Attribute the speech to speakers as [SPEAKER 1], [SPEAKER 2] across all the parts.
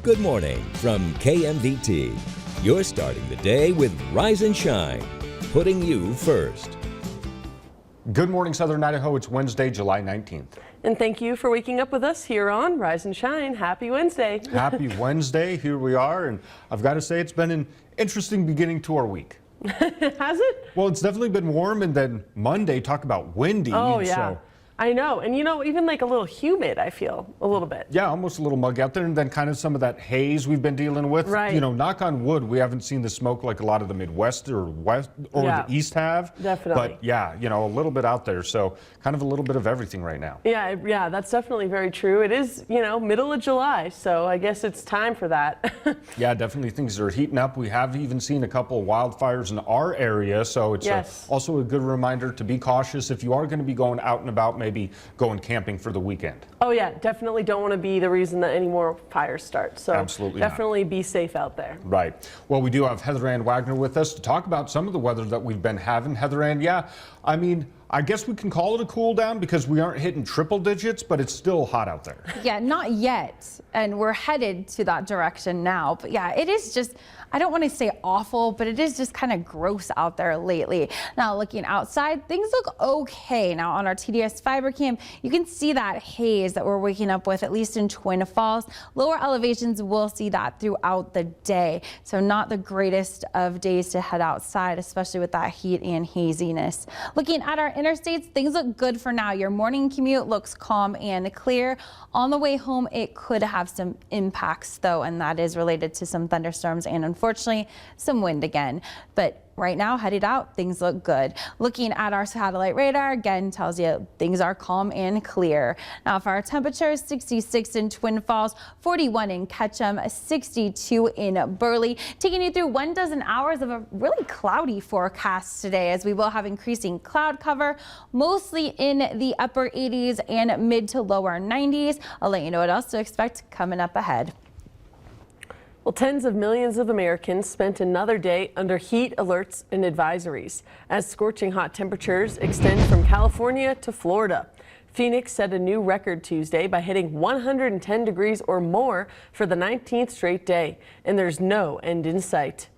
[SPEAKER 1] Good morning from KMVT. You're starting the day with Rise and Shine, putting you first.
[SPEAKER 2] Good morning, Southern Idaho. It's Wednesday, July 19th.
[SPEAKER 3] And thank you for waking up with us here on Rise and Shine. Happy Wednesday.
[SPEAKER 2] Happy Wednesday. Here we are. And I've got to say, it's been an interesting beginning to our week.
[SPEAKER 3] Has it?
[SPEAKER 2] Well, it's definitely been warm. And then Monday, talk about windy.
[SPEAKER 3] Oh, yeah.
[SPEAKER 2] So,
[SPEAKER 3] I know. And even like a little humid, I feel a little bit.
[SPEAKER 2] yeah, almost a little muggy out there. And then kind of some of that haze we've been dealing with.
[SPEAKER 3] Right.
[SPEAKER 2] Knock on wood, we haven't seen the smoke like a lot of the Midwest or West or the East have.
[SPEAKER 3] Definitely.
[SPEAKER 2] But yeah, a little bit out there. So kind of a little bit of everything right now.
[SPEAKER 3] Yeah, that's definitely very true. It is, middle of July, so I guess it's time for that.
[SPEAKER 2] Yeah, definitely things are heating up. We have even seen a couple of wildfires in our area, so it's also a good reminder to be cautious if you are going to be going out and about, maybe going camping for the weekend.
[SPEAKER 3] Oh yeah, definitely don't want to be the reason that any more fires start. So
[SPEAKER 2] absolutely
[SPEAKER 3] definitely be safe out there.
[SPEAKER 2] Right. Well, we do have Heather Ann Wagner with us to talk about some of the weather that we've been having. Heather Ann, I guess we can call it a cool down because we aren't hitting triple digits, but it's still hot out there.
[SPEAKER 4] Yeah, not yet. And we're headed to that direction now. But yeah, it is just, I don't want to say awful, but it is just kind of gross out there lately. Now looking outside, things look okay. Now on our TDS fiber cam, you can see that haze that we're waking up with, at least in Twin Falls. Lower elevations will see that throughout the day. So not the greatest of days to head outside, especially with that heat and haziness. Looking at our interstates, things look good for now. Your morning commute looks calm and clear. On the way home, it could have some impacts though, and that is related to some thunderstorms and unfortunately some wind again. But right now, headed out, things look good. Looking at our satellite radar, again, tells you things are calm and clear. Now for our temperatures, 66 in Twin Falls, 41 in Ketchum, 62 in Burley. Taking you through 12 hours of a really cloudy forecast today, as we will have increasing cloud cover, mostly in the upper 80s and mid to lower 90s. I'll let you know what else to expect coming up ahead.
[SPEAKER 3] Well, tens of millions of Americans spent another day under heat alerts and advisories as scorching hot temperatures extend from California to Florida. Phoenix set a new record Tuesday by hitting 110 degrees or more for the 19th straight day, and there's no end in sight.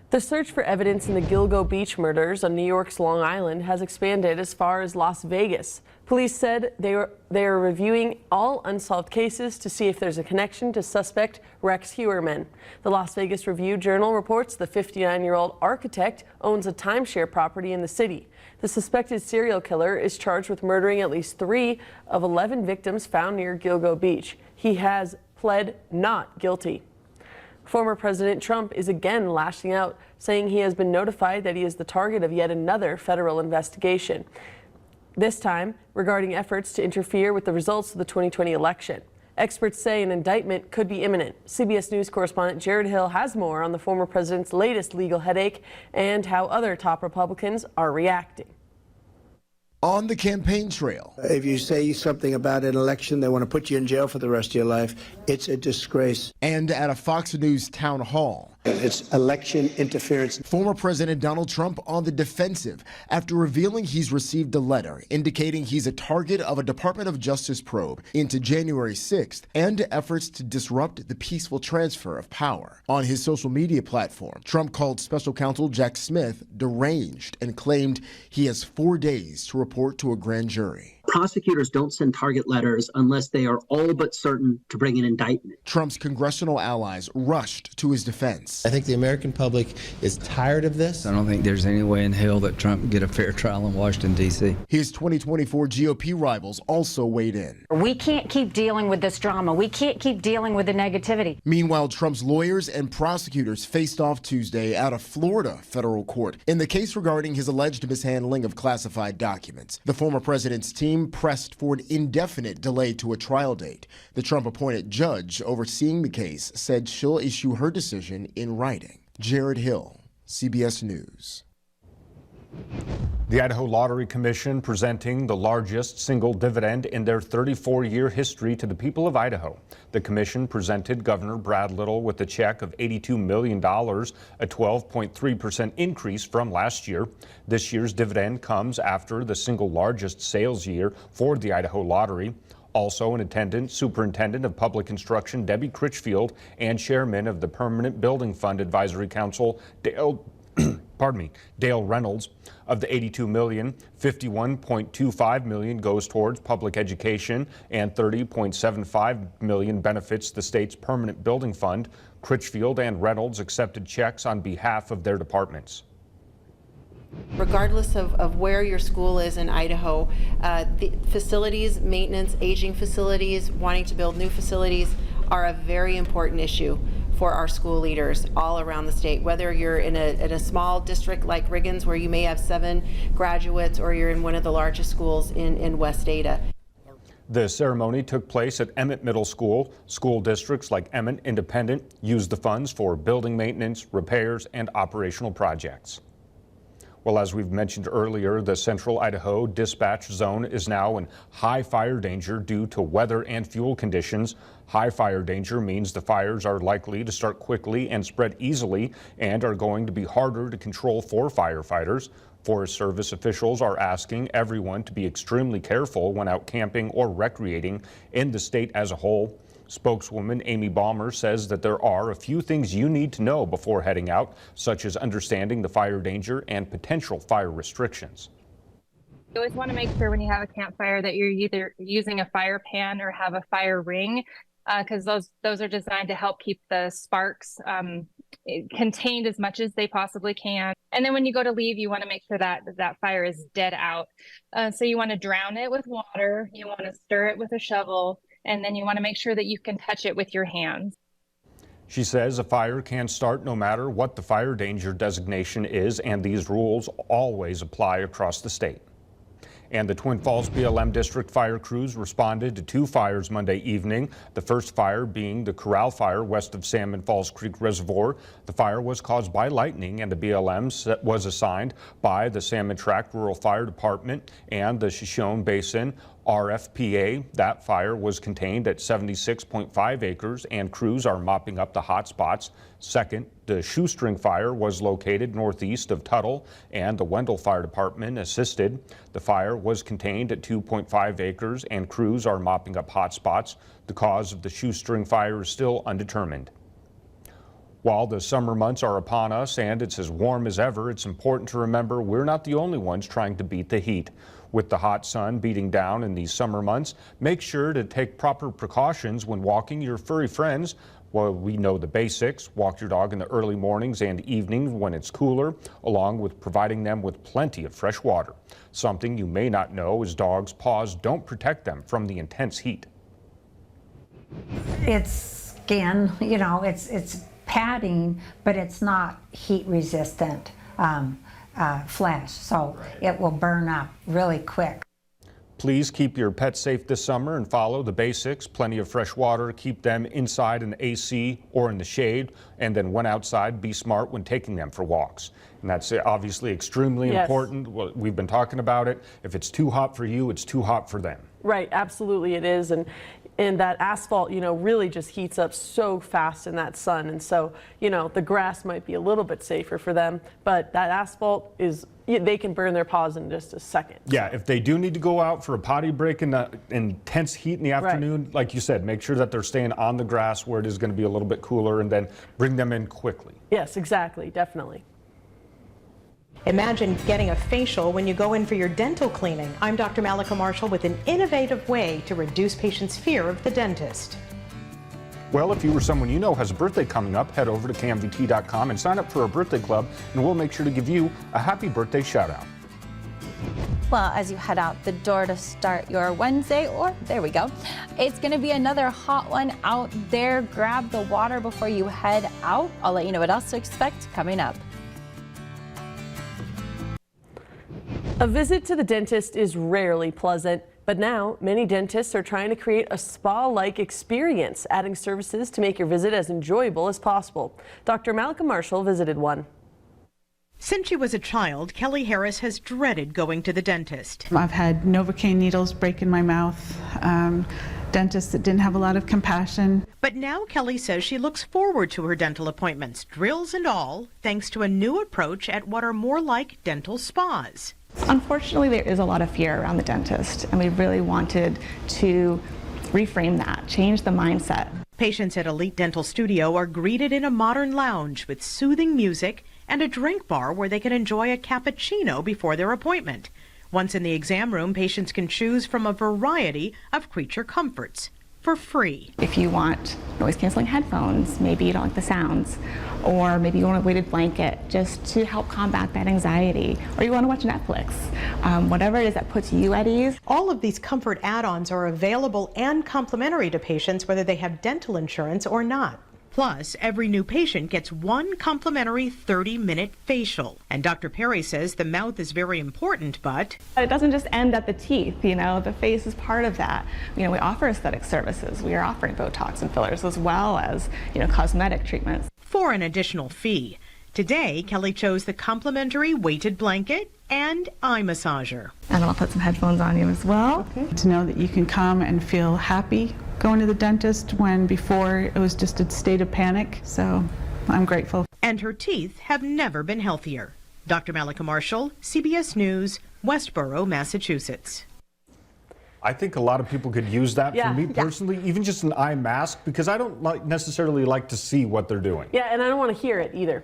[SPEAKER 3] The search for evidence in the Gilgo Beach murders on New York's Long Island has expanded as far as Las Vegas. Police said they are reviewing all unsolved cases to see if there's a connection to suspect Rex Heuermann. The Las Vegas Review-Journal reports the 59-year-old architect owns a timeshare property in the city. The suspected serial killer is charged with murdering at least 3 of 11 victims found near Gilgo Beach. He has pled not guilty. Former President Trump is again lashing out, saying he has been notified that he is the target of yet another federal investigation, this time regarding efforts to interfere with the results of the 2020 election. Experts say an indictment could be imminent. CBS News correspondent Jared Hill has more on the former president's latest legal headache and how other top Republicans are reacting.
[SPEAKER 5] On the campaign trail.
[SPEAKER 6] If you say something about an election, they want to put you in jail for the rest of your life. It's a disgrace.
[SPEAKER 5] And at a Fox News town hall.
[SPEAKER 6] It's election interference.
[SPEAKER 5] Former President Donald Trump on the defensive after revealing he's received a letter indicating he's a target of a Department of Justice probe into January 6th and efforts to disrupt the peaceful transfer of power. On his social media platform, Trump called special counsel Jack Smith deranged and claimed he has 4 days to report to a grand jury.
[SPEAKER 7] Prosecutors don't send target letters unless they are all but certain to bring an indictment.
[SPEAKER 5] Trump's congressional allies rushed to his defense.
[SPEAKER 8] I think the American public is tired of this.
[SPEAKER 9] I don't think there's any way in hell that Trump can get a fair trial in Washington, D.C.
[SPEAKER 5] His 2024 GOP rivals also weighed in.
[SPEAKER 10] We can't keep dealing with this drama. We can't keep dealing with the negativity.
[SPEAKER 5] Meanwhile, Trump's lawyers and prosecutors faced off Tuesday out of Florida federal court in the case regarding his alleged mishandling of classified documents. The former president's team pressed for an indefinite delay to a trial date. The Trump-appointed judge overseeing the case said she'll issue her decision in writing. Jared Hill, CBS News.
[SPEAKER 2] The Idaho Lottery Commission presenting the largest single dividend in their 34-year history to the people of Idaho. The commission presented Governor Brad Little with a check of $82 million, a 12.3% increase from last year. This year's dividend comes after the single largest sales year for the Idaho Lottery. Also in attendance, Superintendent of Public Instruction Debbie Critchfield and Chairman of the Permanent Building Fund Advisory Council, Dale Reynolds. Of the $82 million, $51.25 million goes towards public education and $30.75 million benefits the state's permanent building fund. Critchfield and Reynolds accepted checks on behalf of their departments.
[SPEAKER 11] Regardless of where your school is in Idaho, the facilities, maintenance, aging facilities, wanting to build new facilities are a very important issue for our school leaders all around the state, whether you're in a small district like Riggins where you may have 7 graduates, or you're in one of the largest schools in West Ada.
[SPEAKER 2] The ceremony took place at Emmett Middle School. School districts like Emmett Independent used the funds for building maintenance, repairs, and operational projects. Well, as we've mentioned earlier, the Central Idaho Dispatch Zone is now in high fire danger due to weather and fuel conditions. High fire danger means the fires are likely to start quickly and spread easily and are going to be harder to control for firefighters. Forest Service officials are asking everyone to be extremely careful when out camping or recreating in the state as a whole. Spokeswoman Amy Baumer says that there are a few things you need to know before heading out, such as understanding the fire danger and potential fire restrictions.
[SPEAKER 12] You always want to make sure when you have a campfire that you're either using a fire pan or have a fire ring, because those are designed to help keep the sparks contained as much as they possibly can. And then when you go to leave, you want to make sure that that fire is dead out. So you want to drown it with water, you want to stir it with a shovel, and then you want to make sure that you can touch it with your hands.
[SPEAKER 2] She says a fire can start no matter what the fire danger designation is, and these rules always apply across the state. And the Twin Falls BLM District fire crews responded to 2 fires Monday evening. The first fire being the Corral Fire west of Salmon Falls Creek Reservoir. The fire was caused by lightning, and the BLM was assigned by the Salmon Tract Rural Fire Department and the Shoshone Basin RFPA. That fire was contained at 76.5 acres, and crews are mopping up the hot spots. Second, the Shoestring Fire was located northeast of Tuttle, and the Wendell Fire Department assisted. The fire was contained at 2.5 acres, and crews are mopping up hot spots. The cause of the Shoestring Fire is still undetermined. While the summer months are upon us and it's as warm as ever, it's important to remember we're not the only ones trying to beat the heat. With the hot sun beating down in these summer months, make sure to take proper precautions when walking your furry friends. Well, we know the basics. Walk your dog in the early mornings and evenings when it's cooler, along with providing them with plenty of fresh water. Something you may not know is dogs' paws don't protect them from the intense heat.
[SPEAKER 13] It's skin, you know, it's padding, but it's not heat resistant flesh, so it will burn up really quick.
[SPEAKER 2] Please keep your pets safe this summer and follow the basics. Plenty of fresh water. Keep them inside in the AC or in the shade. And then when outside, be smart when taking them for walks. And that's obviously extremely important. Well, we've been talking about it. If it's too hot for you, it's too hot for them.
[SPEAKER 3] Right, absolutely it is. And that asphalt, you know, really just heats up so fast in that sun. And so, you know, the grass might be a little bit safer for them, but that asphalt is, they can burn their paws in just a second.
[SPEAKER 2] Yeah, if they do need to go out for a potty break in the intense heat in the afternoon, like you said, make sure that they're staying on the grass where it is going to be a little bit cooler, and then bring them in quickly.
[SPEAKER 3] Yes, exactly, definitely.
[SPEAKER 14] Imagine getting a facial when you go in for your dental cleaning. I'm Dr. Malika Marshall with an innovative way to reduce patients' fear of the dentist.
[SPEAKER 2] Well, if you or someone you know has a birthday coming up, head over to KMVT.com and sign up for our birthday club, and we'll make sure to give you a happy birthday shout out.
[SPEAKER 4] Well, as you head out the door to start your Wednesday, or there we go, it's going to be another hot one out there. Grab the water before you head out. I'll let you know what else to expect coming up.
[SPEAKER 3] A visit to the dentist is rarely pleasant, but now many dentists are trying to create a spa-like experience, adding services to make your visit as enjoyable as possible. Dr. Malika Marshall visited one.
[SPEAKER 15] Since she was a child, Kelly Harris has dreaded going to the dentist.
[SPEAKER 16] I've had Novocaine needles break in my mouth, dentists that didn't have a lot of compassion.
[SPEAKER 15] But now Kelly says she looks forward to her dental appointments, drills and all, thanks to a new approach at what are more like dental spas.
[SPEAKER 17] Unfortunately, there is a lot of fear around the dentist, and we really wanted to reframe that, change the mindset.
[SPEAKER 15] Patients at Elite Dental Studio are greeted in a modern lounge with soothing music and a drink bar where they can enjoy a cappuccino before their appointment. Once in the exam room, patients can choose from a variety of creature comforts for free.
[SPEAKER 17] If you want noise-canceling headphones, maybe you don't like the sounds, or maybe you want a weighted blanket just to help combat that anxiety, or you want to watch Netflix, whatever it is that puts you at ease.
[SPEAKER 14] All of these comfort add-ons are available and complimentary to patients whether they have dental insurance or not.
[SPEAKER 15] Plus, every new patient gets one complimentary 30-minute facial. And Dr. Perry says the mouth is very important, but
[SPEAKER 17] it doesn't just end at the teeth, the face is part of that. We offer aesthetic services. We are offering Botox and fillers as well as, cosmetic treatments.
[SPEAKER 15] For an additional fee. Today, Kelly chose the complimentary weighted blanket and eye massager.
[SPEAKER 17] And I'll put some headphones on you as well.
[SPEAKER 16] Okay. To know that you can come and feel happy going to the dentist when before it was just a state of panic. So I'm grateful.
[SPEAKER 15] And her teeth have never been healthier. Dr. Malika Marshall, CBS News, Westboro, Massachusetts.
[SPEAKER 2] I think a lot of people could use that. For me personally, even just an eye mask, because I don't necessarily like to see what they're doing.
[SPEAKER 3] Yeah, and I don't want to hear it either.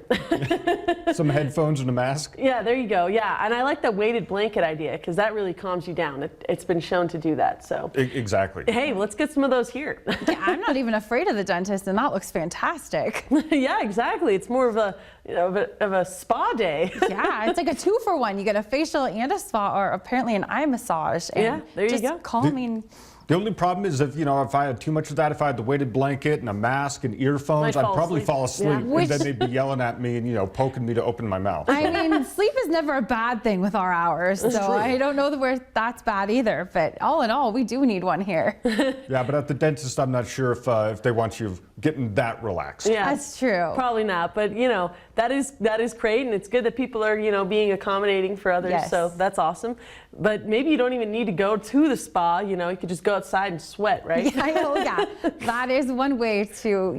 [SPEAKER 2] Some headphones and a mask.
[SPEAKER 3] Yeah, there you go. Yeah, and I like the weighted blanket idea because that really calms you down. It's been shown to do that. So
[SPEAKER 2] exactly.
[SPEAKER 3] Hey, let's get some of those here.
[SPEAKER 4] Yeah, I'm not even afraid of the dentist, and that looks fantastic.
[SPEAKER 3] Yeah, exactly. It's more of a of a spa day.
[SPEAKER 4] Yeah, it's like a 2-for-1. You get a facial and a spa, or apparently an eye massage. And
[SPEAKER 3] yeah, there you go.
[SPEAKER 4] Calming.
[SPEAKER 2] The only problem is if I had too much of that, if I had the weighted blanket and a mask and earphones, I'd probably fall asleep. Yeah. And then they'd be yelling at me and, poking me to open my mouth.
[SPEAKER 4] I mean, sleep is never a bad thing with our hours.
[SPEAKER 3] That's
[SPEAKER 4] so
[SPEAKER 3] true.
[SPEAKER 4] I don't know where that's bad either. But all in all, we do need one here.
[SPEAKER 2] Yeah, but at the dentist, I'm not sure if they want you getting that relaxed.
[SPEAKER 3] Yeah,
[SPEAKER 4] that's true.
[SPEAKER 3] Probably not. But, that is great. And it's good that people are, being accommodating for others.
[SPEAKER 4] Yes.
[SPEAKER 3] So that's awesome. But maybe you don't even need to go to the spa. You could just go outside and sweat, right?
[SPEAKER 4] Yeah, that is one way to,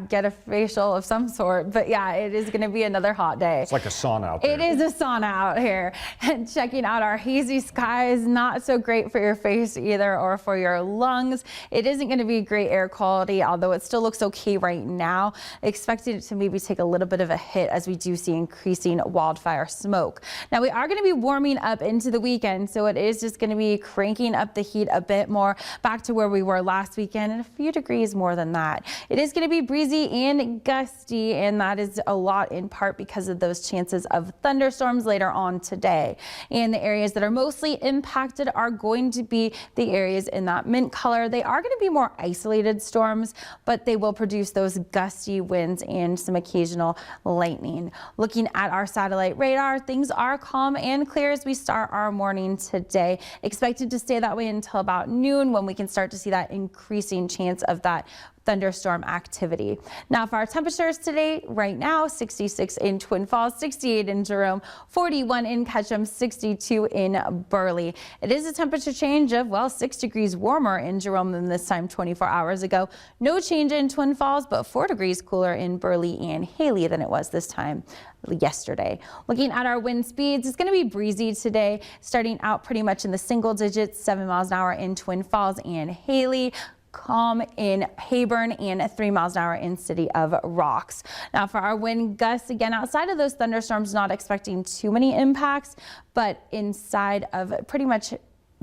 [SPEAKER 4] get a facial of some sort. But it is going to be another hot day.
[SPEAKER 2] It's like a sauna out there.
[SPEAKER 4] It is a sauna out here. And checking out our hazy skies, not so great for your face either or for your lungs. It isn't going to be great air quality, although it still looks okay right now. Expected it to maybe take a little bit of a hit as we do see increasing wildfire smoke. Now we are going to be warming up into the weekend, so it is just going to be cranking up the heat a bit more, back to where we were last weekend and a few degrees more than that. It is going to be breezy and gusty, and that is a lot in part because of those chances of thunderstorms later on today. And the areas that are mostly impacted are going to be the areas in that mint color. They are going to be more isolated storms, but they will produce those gusty winds and some occasional lightning. Looking at our satellite radar, things are calm and clear as we start our morning today. Expected to stay that way until about noon, when we can start to see that increasing chance of that thunderstorm activity. Now for our temperatures today, right now, 66 in Twin Falls, 68 in Jerome, 41 in Ketchum, 62 in Burley. It is a temperature change of, 6 degrees warmer in Jerome than this time 24 hours ago. No change in Twin Falls, but 4 degrees cooler in Burley and Haley than it was this time yesterday. Looking at our wind speeds, it's going to be breezy today, starting out pretty much in the single digits, 7 miles an hour in Twin Falls and Haley. Calm in Hayburn and 3 miles an hour in City of Rocks. Now for our wind gusts, again, outside of those thunderstorms, not expecting too many impacts, but inside of pretty much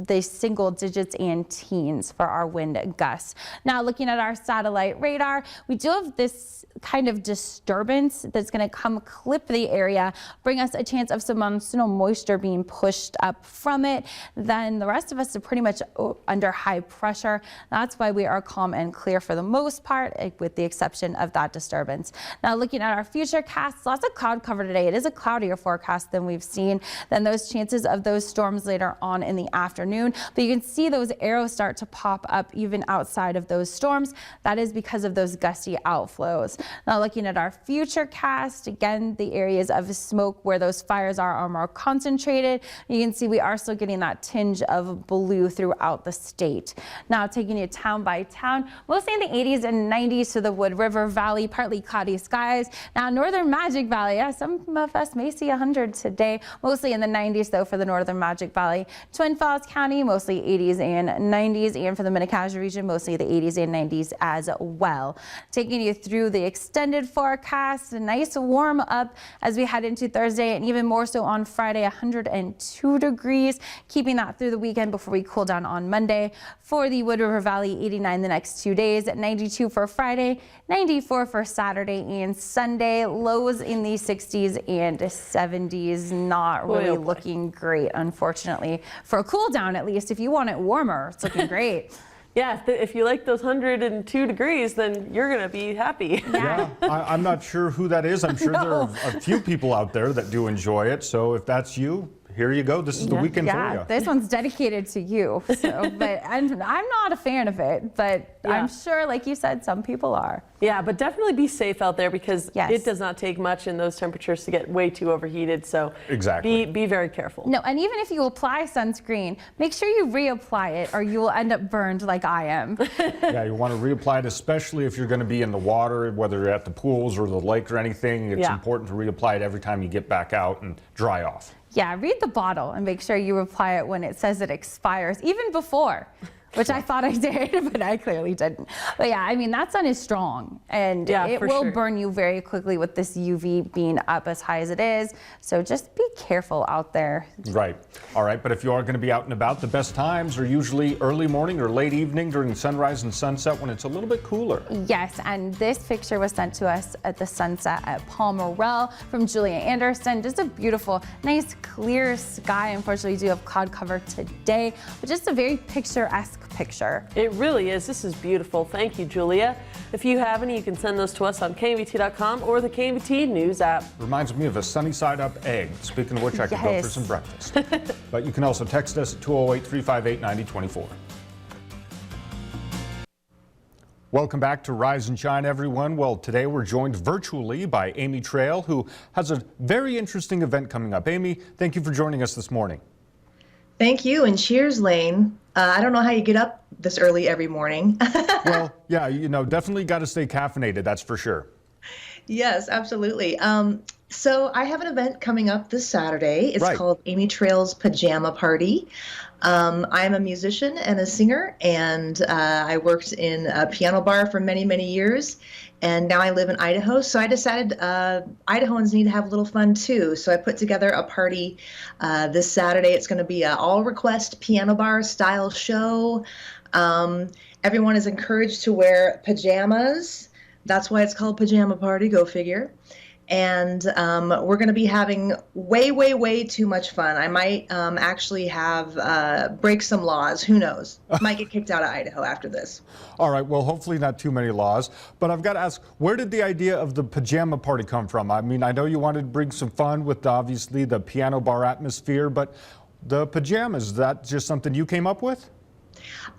[SPEAKER 4] the single digits and teens for our wind gusts. Now looking at our satellite radar, we do have this kind of disturbance that's going to come clip the area, bring us a chance of some monsoonal moisture being pushed up from it. Then the rest of us are pretty much under high pressure. That's why we are calm and clear for the most part, with the exception of that disturbance. Now looking at our future casts, lots of cloud cover today. It is a cloudier forecast than we've seen. Then those chances of those storms later on in the afternoon, but you can see those arrows start to pop up even outside of those storms. That is because of those gusty outflows. Now looking at our future cast, again, the areas of smoke where those fires are more concentrated. You can see we are still getting that tinge of blue throughout the state. Now taking you town by town, mostly in the 80s and 90s to the Wood River Valley, partly cloudy skies. Now Northern Magic Valley, some of us may see 100 today, mostly in the 90s though for the Northern Magic Valley. Twin Falls, County, mostly 80s and 90s, and for the Mini-Cassia region, mostly the 80s and 90s as well. Taking you through the extended forecast, a nice warm up as we head into Thursday, and even more so on Friday, 102 degrees, keeping that through the weekend before we cool down on Monday. For the Wood River Valley, 89 the next 2 days, 92 for Friday, 94 for Saturday and Sunday, lows in the 60s and 70s. Not really looking great, unfortunately, for a cool down. At least if you want it warmer, it's looking great.
[SPEAKER 3] Yeah, if you like those 102 degrees, then you're going to be happy.
[SPEAKER 2] Yeah, I'm not sure who that is. I'm sure there are a few people out there that do enjoy it. So if that's you, here you go. This is the weekend for you.
[SPEAKER 4] Yeah, this one's dedicated to you. So, but I'm not a fan of it, but I'm sure, like you said, some people are.
[SPEAKER 3] Yeah, but definitely be safe out there because it does not take much in those temperatures to get way too overheated. So be very careful.
[SPEAKER 4] No, and even if you apply sunscreen, make sure you reapply it or you will end up burned like I am.
[SPEAKER 2] Yeah, you want to reapply it, especially if you're going to be in the water, whether you're at the pools or the lake or anything. It's important to reapply it every time you get back out and dry off.
[SPEAKER 4] Yeah, read the bottle and make sure you apply it when it says it expires, even before, which I thought I did, but I clearly didn't. But yeah, I mean, that sun is strong and it will burn you very quickly with this UV being up as high as it is. So just be careful out there.
[SPEAKER 2] Right. All right. But if you are going to be out and about, the best times are usually early morning or late evening during sunrise and sunset when it's a little bit cooler.
[SPEAKER 4] Yes. And this picture was sent to us at the sunset at Palmerell from Julia Anderson. Just a beautiful, nice, clear sky. Unfortunately, we do have cloud cover today, but just a very picturesque picture.
[SPEAKER 3] It really is. This is beautiful. Thank you, Julia. If you have any, you can send those to us on KMVT.com or the KMVT News app.
[SPEAKER 2] Reminds me of a sunny side up egg. Speaking of which, I could go for some breakfast. But you can also text us at 208-358-9024. Welcome back to Rise and Shine, everyone. Well, today we're joined virtually by Amy Trail, who has a very interesting event coming up. Amy, thank you for joining us this morning.
[SPEAKER 18] Thank you, and cheers, Lane. I don't know how you get up this early every morning.
[SPEAKER 2] Well, yeah, you know, definitely got to stay caffeinated, that's for sure.
[SPEAKER 18] Yes, absolutely. So I have an event coming up this Saturday. It's called Amy Trail's Pajama Party. I'm a musician and a singer, and I worked in a piano bar for many, many years. And now I live in Idaho, so I decided Idahoans need to have a little fun too. So I put together a party this Saturday. It's going to be an all-request piano bar style show. Everyone is encouraged to wear pajamas. That's why it's called Pajama Party, go figure. And we're going to be having way, way, way too much fun. I might actually have break some laws. Who knows? Might get kicked out of Idaho after this.
[SPEAKER 2] All right. Well, hopefully not too many laws. But I've got to ask, where did the idea of the pajama party come from? I mean, I know you wanted to bring some fun with obviously the piano bar atmosphere, but the pajamas, is that just something you came up with?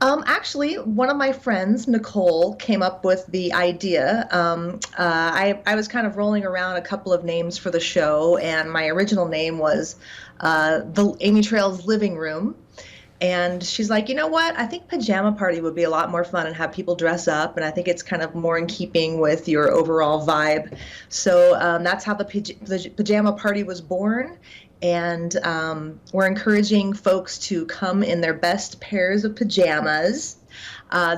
[SPEAKER 18] Actually, one of my friends, Nicole, came up with the idea. I was kind of rolling around a couple of names for the show, and my original name was the Amy Trail's Living Room. And she's like, you know what? I think Pajama Party would be a lot more fun and have people dress up. And I think it's kind of more in keeping with your overall vibe. So that's how the Pajama Party was born. And we're encouraging folks to come in their best pairs of pajamas.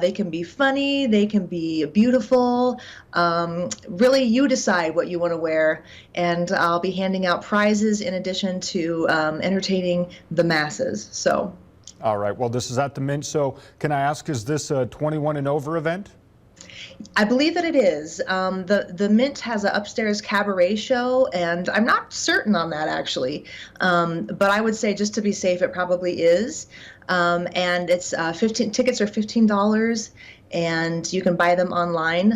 [SPEAKER 18] They can be funny, they can be beautiful. Really, you decide what you want to wear. And I'll be handing out prizes in addition to entertaining the masses. So.
[SPEAKER 2] All right. Well, this is at the Mint. So can I ask, is this a 21 and over event?
[SPEAKER 18] I believe that it is. The Mint has an upstairs cabaret show, and I'm not certain on that actually. But I would say just to be safe, it probably is. And it's tickets are $15, and you can buy them online.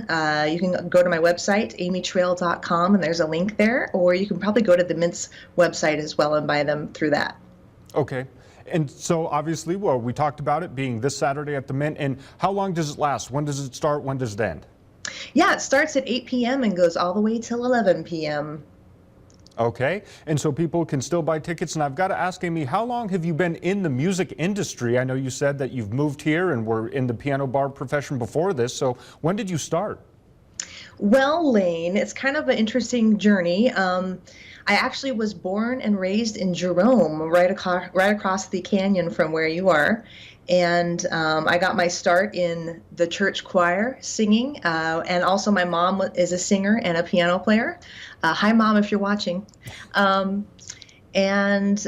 [SPEAKER 18] You can go to my website, amytrail.com, and there's a link there, or you can probably go to the Mint's website as well and buy them through that.
[SPEAKER 2] Okay. And so obviously, well, we talked about it being this Saturday at the Mint. And how long does it last? When does it start? When does it end?
[SPEAKER 18] Yeah, it starts at 8 p.m. and goes all the way till 11 p.m.
[SPEAKER 2] Okay. And so people can still buy tickets. And I've got to ask, Amy, how long have you been in the music industry? I know you said that you've moved here and were in the piano bar profession before this. So when did you start?
[SPEAKER 18] Well, Lane, it's kind of an interesting journey. I actually was born and raised in Jerome, right across the canyon from where you are. And I got my start in the church choir singing. And also my mom is a singer and a piano player. Hi, Mom, if you're watching. And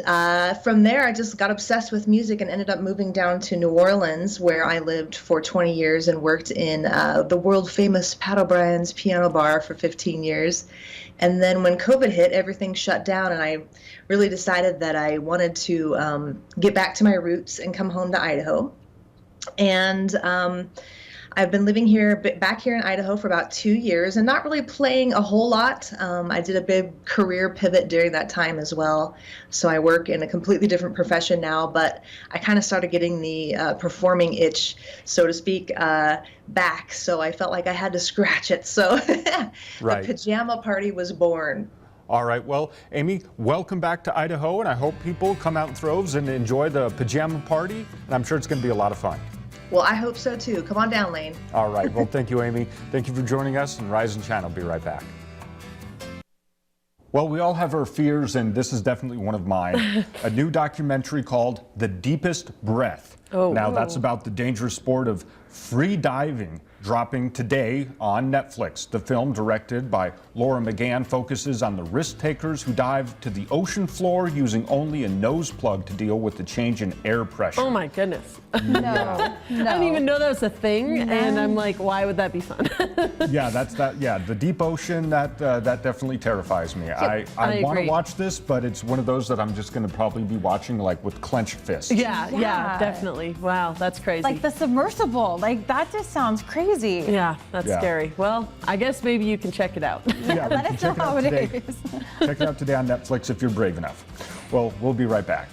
[SPEAKER 18] from there, I just got obsessed with music and ended up moving down to New Orleans, where I lived for 20 years and worked in the world famous Pat O'Brien's piano bar for 15 years. And then when COVID hit, everything shut down, and I really decided that I wanted to get back to my roots and come home to Idaho. And I've been living back here in Idaho for about 2 years and not really playing a whole lot. I did a big career pivot during that time as well. So I work in a completely different profession now, but I kind of started getting the performing itch, so to speak, back. So I felt like I had to scratch it. So the pajama party was born.
[SPEAKER 2] All right, well, Amy, welcome back to Idaho, and I hope people come out in droves and enjoy the pajama party, and I'm sure it's going to be a lot of fun.
[SPEAKER 18] Well, I hope so too. Come on down, Lane.
[SPEAKER 2] All right. Well, thank you, Amy. Thank you for joining us, and Rise and Shine will be right back. Well, we all have our fears, and this is definitely one of mine. A new documentary called The Deepest Breath. Now, that's about the dangerous sport of free diving, dropping today on Netflix. The film, directed by Laura McGann, focuses on the risk takers who dive to the ocean floor using only a nose plug to deal with the change in air pressure.
[SPEAKER 3] Oh my goodness.
[SPEAKER 4] No.
[SPEAKER 3] I didn't even know that was a thing, and I'm like, why would that be fun?
[SPEAKER 2] Yeah, the deep ocean, that definitely terrifies me. I want to watch this, but it's one of those that I'm just going to probably be watching like with clenched fists.
[SPEAKER 3] Yeah, definitely. Wow, that's crazy.
[SPEAKER 4] Like the submersible, like that just sounds crazy.
[SPEAKER 3] Yeah, that's scary. Well, I guess maybe you can check it out.
[SPEAKER 2] Yeah,
[SPEAKER 4] let us know how it is.
[SPEAKER 2] Check it out today on Netflix if you're brave enough. Well, we'll be right back.